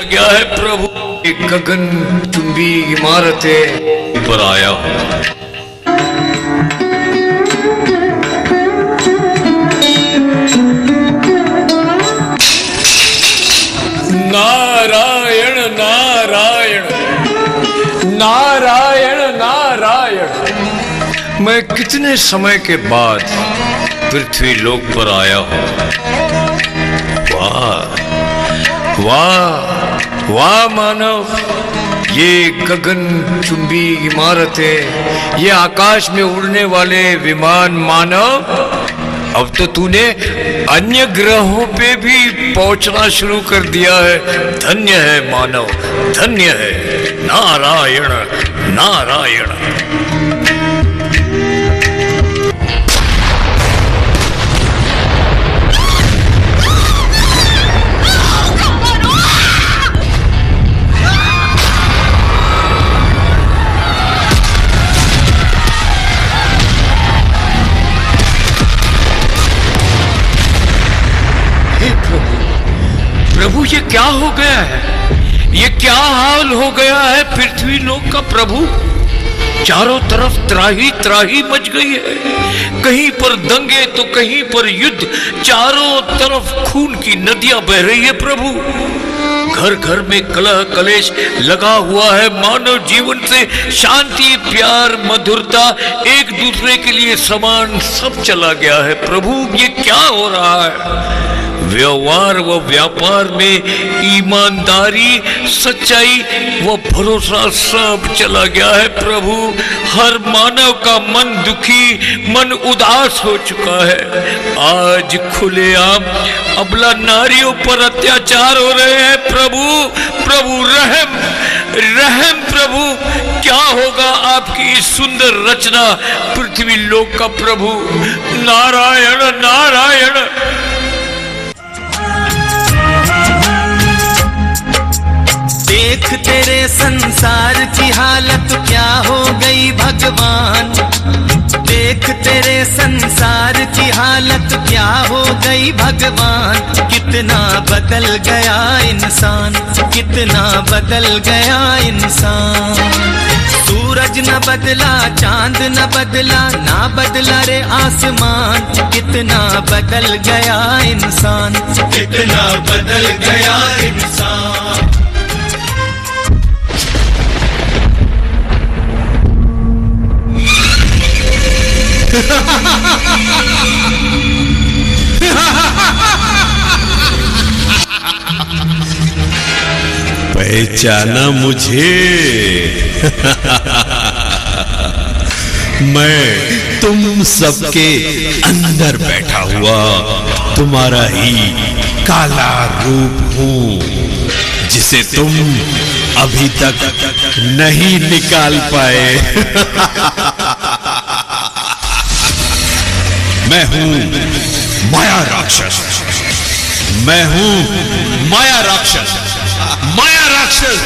गया है प्रभु, एक गगन चुंबी इमारतें पर आया हूं। नारायण नारायण नारायण नारायण। मैं कितने समय के बाद पृथ्वी लोक पर आया हूं। वाह वाह वाह मानव, ये गगन चुंबी इमारतें, ये आकाश में उड़ने वाले विमान मानव, अब तो तूने अन्य ग्रहों पे भी पहुंचना शुरू कर दिया है। धन्य है मानव, धन्य है। नारायण नारायण। प्रभु ये क्या हो गया है? ये क्या हाल हो गया है पृथ्वी लोक का प्रभु? चारों तरफ त्राही त्राही मच गई है। कहीं पर दंगे तो कहीं पर युद्ध, चारों तरफ खून की नदियां बह रही है प्रभु। घर घर में कलह कलेश लगा हुआ है। मानव जीवन से शांति प्यार मधुरता एक दूसरे के लिए समान सब चला गया है प्रभु। ये क्या हो रहा है? व्यवहार व व्यापार में ईमानदारी सच्चाई व भरोसा सब चला गया है प्रभु। हर मानव का मन दुखी, मन उदास हो चुका है। आज खुलेआम अबला नारियों पर अत्याचार हो रहे हैं प्रभु। प्रभु रहम रहम प्रभु। क्या होगा आपकी इस सुंदर रचना पृथ्वी लोक का प्रभु? नारायण नारायण। देख तेरे संसार की हालत क्या हो गई भगवान। देख तेरे संसार की हालत क्या हो गई भगवान। कितना बदल गया इंसान, कितना बदल गया इंसान। सूरज न बदला, चांद न बदला, ना बदला रे आसमान। कितना बदल गया इंसान, कितना बदल गया इंसान। पहचाना मुझे? मैं तुम सबके अंदर बैठा हुआ तुम्हारा ही काला रूप हूं, जिसे तुम अभी तक नहीं निकाल पाए। मैं हूं माया राक्षस, मैं हूं माया राक्षस, माया राक्षस।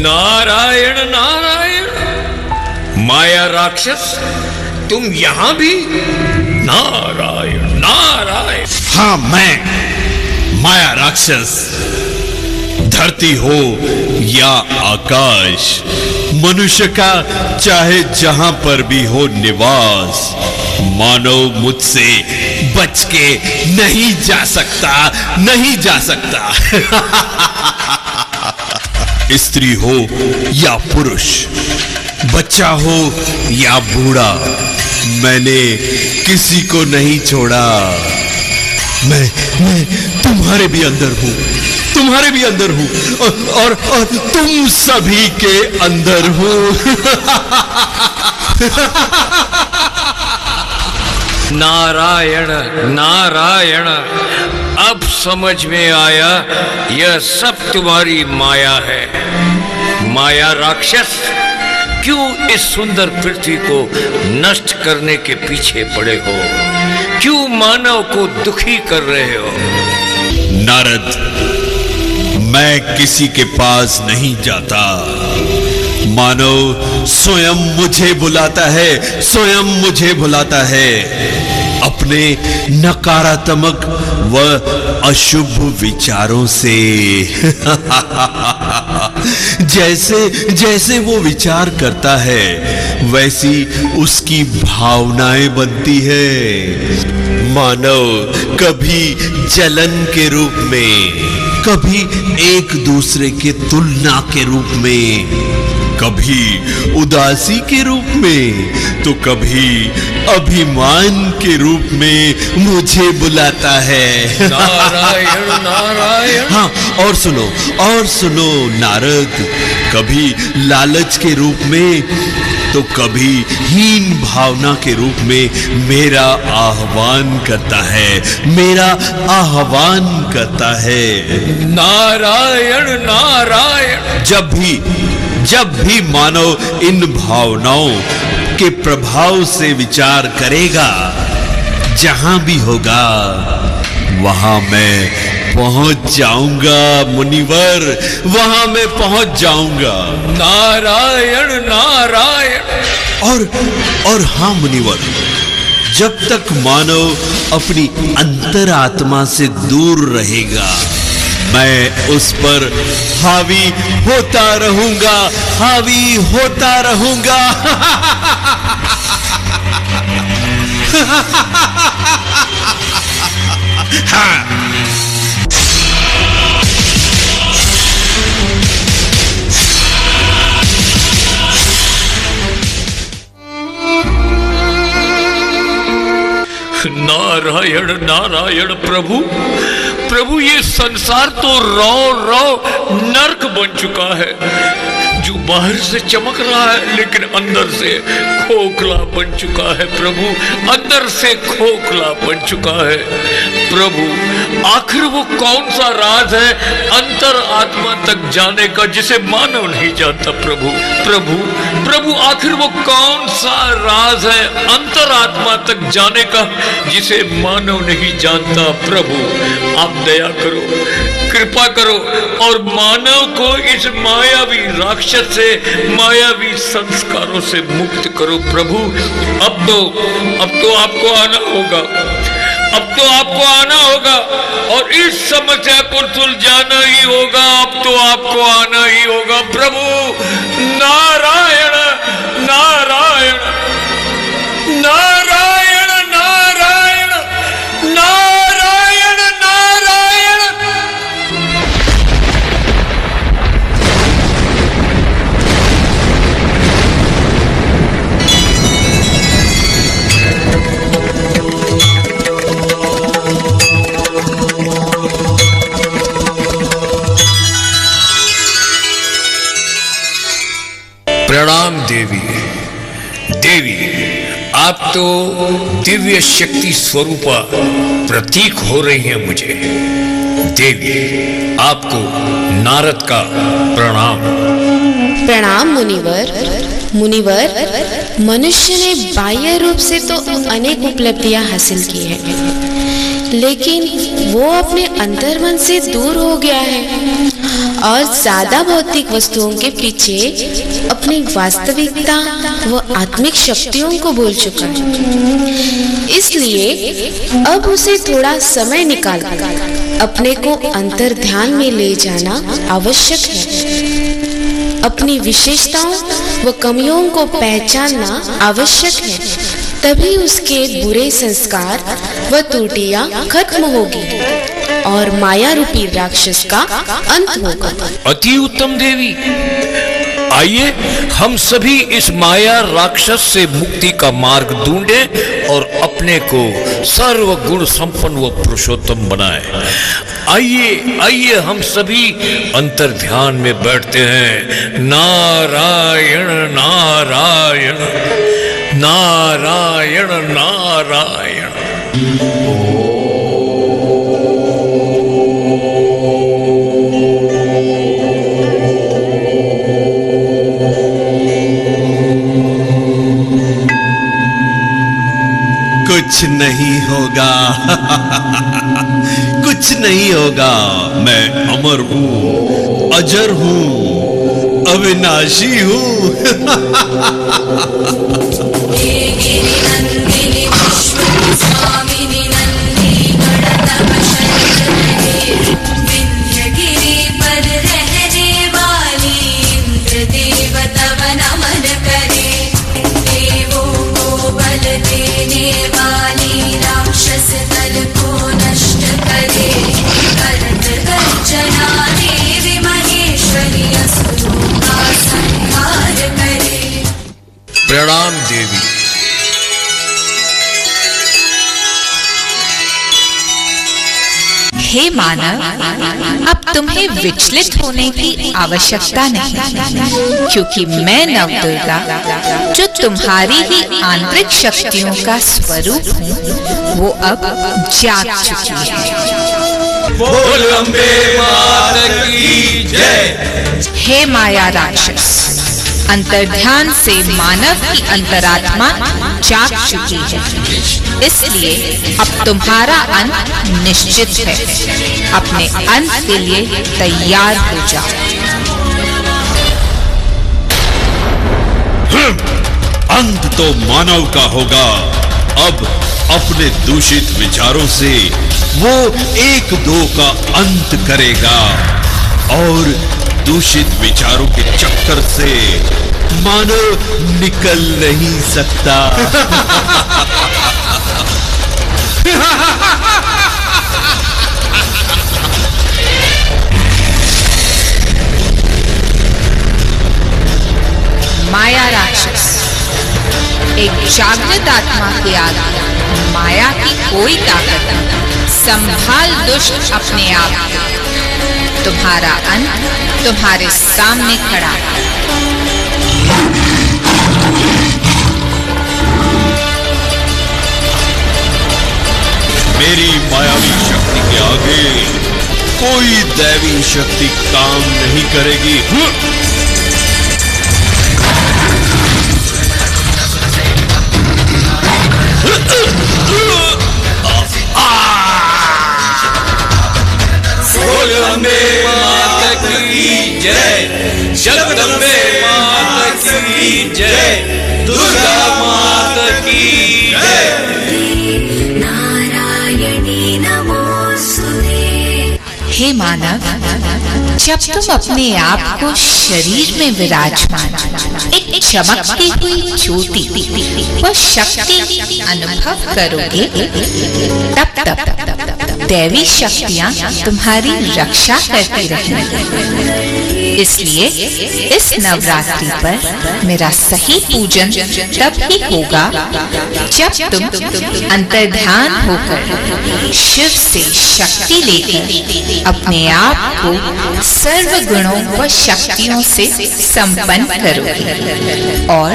नारायण नारायण। माया राक्षस, तुम यहां भी? नारायण नारायण। हाँ, मैं माया राक्षस। धरती हो या आकाश, मनुष्य का चाहे जहां पर भी हो निवास, मानव मुझसे बच के नहीं जा सकता, नहीं जा सकता। स्त्री हो या पुरुष, बच्चा हो या बूढ़ा, मैंने किसी को नहीं छोड़ा। मैं तुम्हारे भी अंदर हूं, तुम्हारे भी अंदर हूं, और तुम सभी के अंदर हूं। नारायण नारायण। अब समझ में आया, यह सब तुम्हारी माया है। माया राक्षस, क्यों इस सुंदर पृथ्वी को नष्ट करने के पीछे पड़े हो? क्यों मानव को दुखी कर रहे हो? नारद, मैं किसी के पास नहीं जाता। मानव स्वयं मुझे बुलाता है, स्वयं मुझे बुलाता है अपने नकारात्मक व अशुभ विचारों से। जैसे जैसे वो विचार करता है वैसी उसकी भावनाएं बनती है। मानव कभी जलन के रूप में, कभी एक दूसरे के तुलना के रूप में, कभी उदासी के रूप में, तो कभी अभिमान के रूप में मुझे बुलाता है। नारायण नारायण। हाँ, और सुनो नारद, कभी लालच के रूप में तो कभी हीन भावना के रूप में मेरा आह्वान करता है, मेरा आह्वान करता है। नारायण नारायण। जब भी मानव इन भावनाओं के प्रभाव से विचार करेगा, जहां भी होगा वहां मैं पहुंच जाऊंगा मुनिवर, वहां मैं पहुंच जाऊंगा। नारायण नारायण। और हाँ मुनिवर, जब तक मानव अपनी अंतरात्मा से दूर रहेगा, मैं उस पर हावी होता रहूंगा, हावी होता रहूंगा। हाँ। नारायण नारायण। प्रभु ये संसार तो रौ नर्क बन चुका है। जो बाहर से चमक रहा है लेकिन अंदर से खोखला बन चुका है। प्रभु अंदर से खोखला बन चुका है। प्रभु आखिर वो कौन सा राज है अंतर आत्मा तक जाने का जिसे मानव नहीं जानता। प्रभु आखिर वो कौन सा राज है अंतर आत्मा तक जाने का जिसे मानव नहीं जानता। प्रभु आप दया करो, कृपा करो और मानव को इस मायावी राक्षस से, मायावी संस्कारों से मुक्त करो। प्रभु अब तो आपको आना होगा, अब तो आपको आना होगा और इस समस्या को सुलझाना ही होगा। अब तो आपको आना ही होगा। प्रभु नारायण नारायण नारायण नारायण नारायण नारायण। प्रणाम देवी। आप तो दिव्य शक्ति स्वरूपा प्रतीक हो रही हैं मुझे। देवी आपको नारद का प्रणाम। प्रणाम मुनिवर, मनुष्य ने बाह्य रूप से तो अनेक उपलब्धियां हासिल की हैं, लेकिन वो अपने अंतर्मन से दूर हो गया है और ज्यादा भौतिक वस्तुओं के पीछे अपनी वास्तविकता व आत्मिक शक्तियों को भूल चुका है। इसलिए अब उसे थोड़ा समय निकाल अपने को अंतर ध्यान में ले जाना आवश्यक है। अपनी विशेषताओं व कमियों को पहचानना आवश्यक है, तभी उसके बुरे संस्कार व त्रुटियां खत्म होगी और माया रूपी राक्षस का अंत होगा। अति उत्तम देवी। आइए हम सभी इस माया राक्षस से मुक्ति का मार्ग ढूंढें और अपने को सर्व गुण संपन्न व पुरुषोत्तम बनाएं। आइए हम सभी अंतर ध्यान में बैठते हैं। नारायण नारायण नारायण नारायण। कुछ नहीं होगा। कुछ नहीं होगा। मैं अमर हूँ, अजर हूँ, अविनाशी हूँ। प्रणाम देवी। हे मानव, अब तुम्हें विचलित होने की आवश्यकता नहीं, क्योंकि मैं नवदुर्गा, जो तुम्हारी ही आंतरिक शक्तियों का स्वरूप हूँ, वो अब जाग चुकी है। बोल अम्बे मात की जय। हे माया राक्षस, अंतर्ध्यान से मानव की अंतरात्मा जाग चुकी है, इसलिए अब तुम्हारा अंत निश्चित है। अपने अंत के लिए तैयार हो जाओ। अंत तो मानव का होगा। अब अपने दूषित विचारों से वो एक दो का अंत करेगा और दूषित विचारों के चक्कर से मानव निकल नहीं सकता। माया राक्षस, एक जागृत आत्मा के आगे माया की कोई ताकत नहीं। संभाल दुष्ट अपने आप को। तुम्हारा अंत तुम्हारे सामने खड़ा है। मेरी मायावी शक्ति के आगे कोई दैवी शक्ति काम नहीं करेगी। बोल अम्बे मात की जय। जगदम्बे मात की जय। दुर्गा मात की जय। नारायणी नमोस्तुते। हे मानव, जब तुम अपने आप को शरीर में विराजमान एक चमकती हुई ज्योति व शक्ति अनुभव करोगे, तब दैवी शक्तियां तुम्हारी रक्षा करती रहेंगी। इसलिए इस नवरात्रि पर मेरा सही पूजन तब ही होगा जब तुम अंतर्ध्यान होकर शिव से शक्ति लेकर अपने आप को सर्व गुणों व शक्तियों से संपन्न करोगे और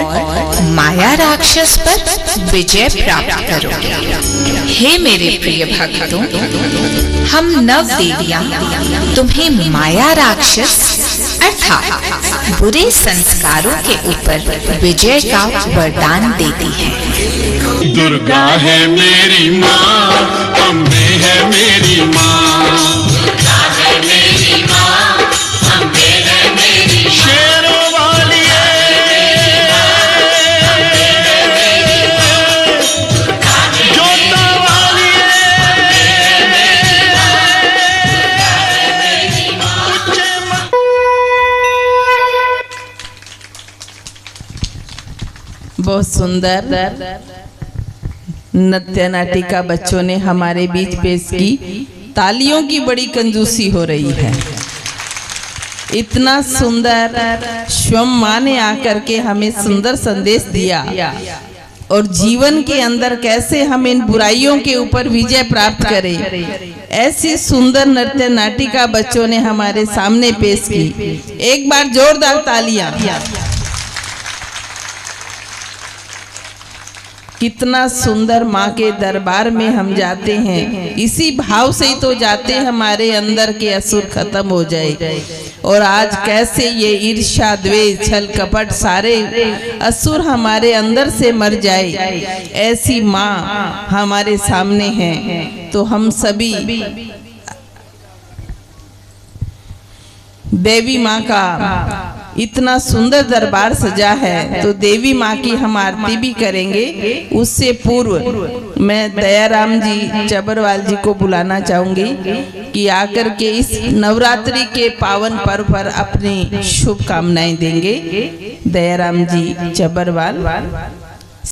माया राक्षस पर विजय प्राप्त करोगे। हे मेरे प्रिय भक्तों, हम नव देवियां तुम्हें माया राक्षस अर्थात बुरे संस्कारों के ऊपर विजय का वरदान देती है। दुर्गा है मेरी माँ, अम्बे है मेरी माँ, दुर्गा है मेरी माँ, अम्बे है मेरी माँ, शेरों वाली जोता वाली बहुत सुंदर नृत्य नाटिका बच्चों ने हमारे बीच पेश की। तालियों की बड़ी कंजूसी हो रही है। इतना सुंदर स्वयं माँ ने आकर के हमें सुंदर संदेश दिया और जीवन के अंदर कैसे हम इन बुराइयों के ऊपर विजय प्राप्त करें, ऐसी सुंदर नृत्य नाटिका बच्चों ने हमारे सामने पेश की। एक बार जोरदार तालियां। कितना सुंदर माँ के दरबार में हम जाते हैं, इसी भाव से ही तो जाते हैं हमारे अंदर के असुर खत्म हो जाए। और आज कैसे ये ईर्ष्या द्वेष छल कपट सारे असुर हमारे अंदर से मर जाए, ऐसी माँ हमारे सामने है। तो हम सभी देवी माँ का इतना सुंदर दरबार सजा है तो देवी माँ की हम आरती भी करेंगे। उससे पूर्व मैं दयाराम जी चबरवाल जी को बुलाना चाहूंगी कि आकर के इस नवरात्रि के पावन पर्व पर अपनी शुभकामनाएं देंगे। दयाराम जी चबरवाल।